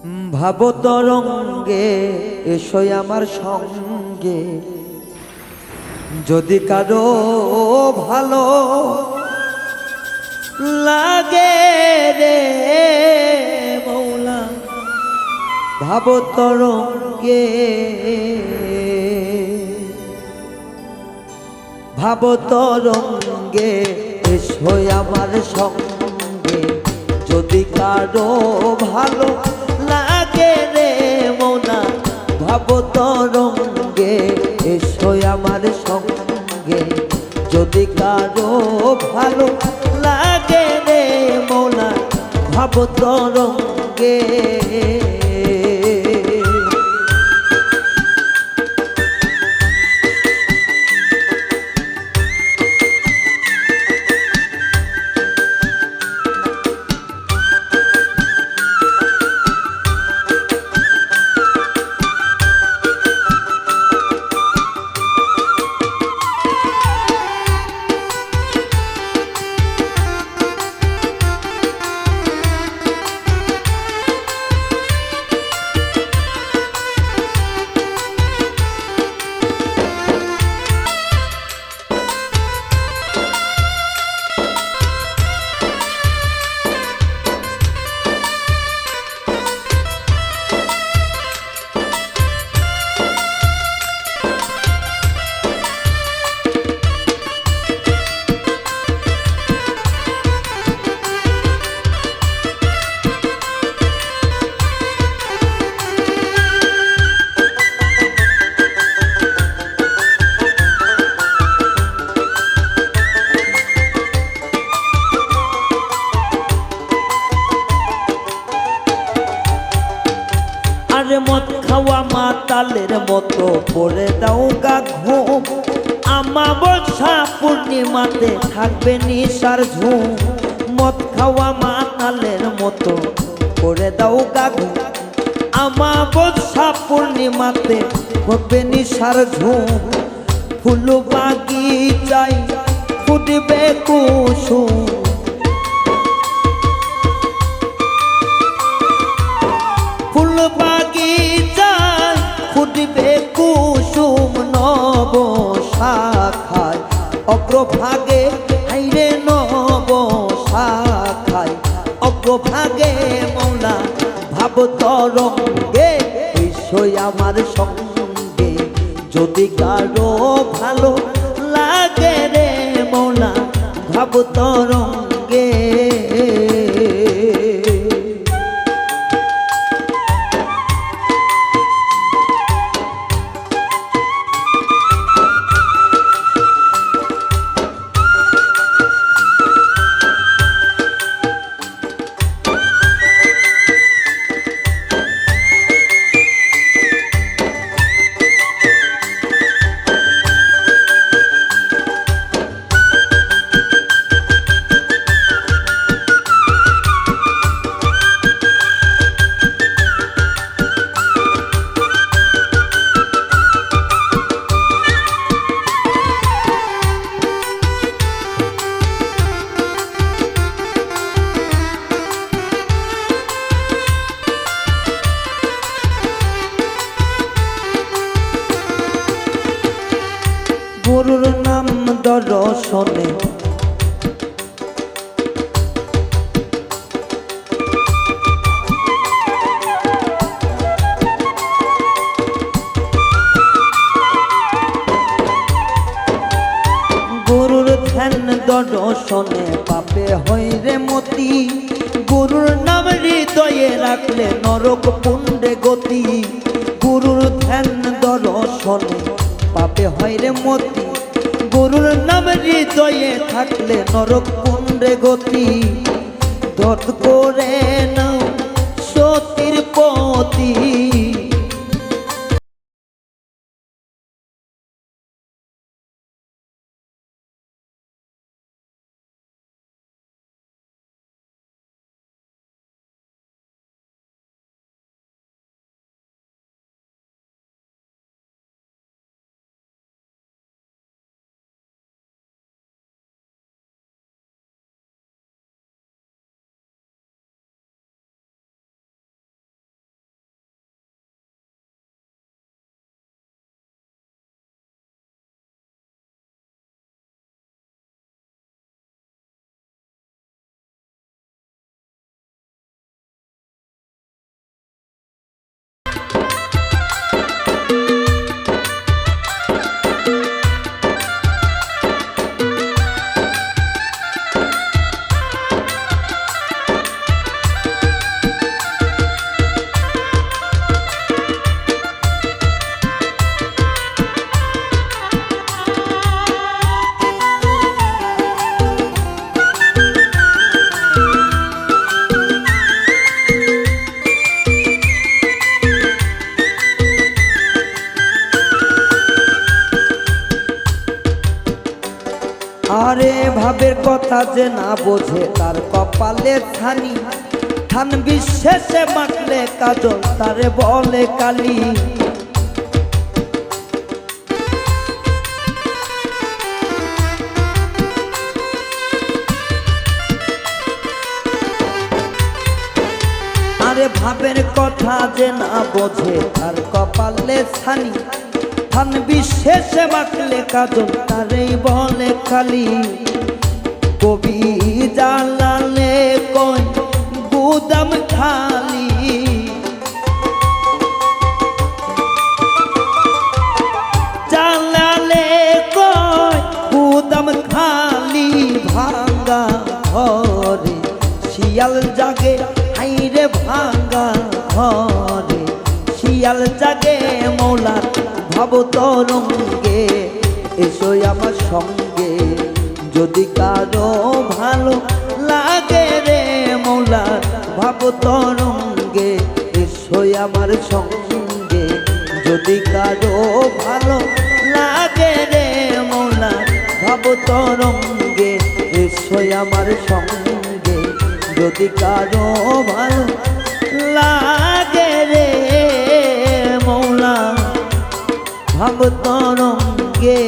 ভাবো তরঙ্গে এসোই আমার সঙ্গে, যদি কারো ভালো লাগে রে মৌলা। ভাবো তরঙ্গে, ভাবো তরঙ্গে এসোই আমার সঙ্গে, যদি কারো ভালো লাগে রে মৌলা। ভাবো তরঙ্গে এসোই আমার সঙ্গে, যদি কারো ভালো লাগে রে মৌলা। ভাবো তরঙ্গে। আরে মদ খাওয়া মাতালের মতো পড়ে দাও গা ঘুম, আমাবস্যা পূর্ণিমাতে থাকবে নিশার ঝুম। মদ খাওয়া মাতালের মতো পড়ে দাও গা ঘুম, আমাবস্যা পূর্ণিমাতে থাকবে নিশার ঝুম। ফুল বাগিচায় ফুটবে কুসুম, ফুল বাগিচায় ফুটবে কুসুম নব শাখায় অগ্রভাগে। হাইরে নব শাখায় অগ্রভাগে মৌলা। ভাব তরঙ্গে এসোই আমার সঙ্গে, যদি কারো ভালো লাগে রে মৌলা। ভাব তরঙ্গে। গুরুর নাম দর্শনে গুরুর ধ্যান দর্শনে পাপে হয় রে মতি। গুরুর নাম হৃদয়ে রাখলে নরক পুণ্ডে গতি। গুরুর ধ্যান দর্শনে পাপে হয় রে মতি। গুরুর নাম হৃদয়ে থাকলে নরক পুণ্ডে গতি। ধর করে নাও সতীর পতি। ভাবের কথা যে না বোঝে তার কপালে ছানি, থান বিশ্বাসে মাখলে কাজল তারে বলে কালি। আরে ভাবের কথা যে না বোঝে তার কপালে ছানি, থান বিশ্বাসে মাখলে কাজল তারেই বলে কালি। কবি জালালে কই গুদাম খালি, জালালে কই গুদাম খালি। ভাঙ্গা ঘরে শিয়াল জাগে, হাইরে ভাঙ্গা ঘরে শিয়াল জাগে। মৌলার ভাব তরঙ্গে এসো আমার সঙ্গে, যদি কারো ভালো লাগে রে মৌলার ভাব তরঙ্গে এসো আমার সঙ্গে। যদি কারো ভালো লাগে রে মৌলার ভাব তরঙ্গে এসো আমার সঙ্গে। যদি কারো ভালো লাগে রে মৌলা ভাব তরঙ্গে।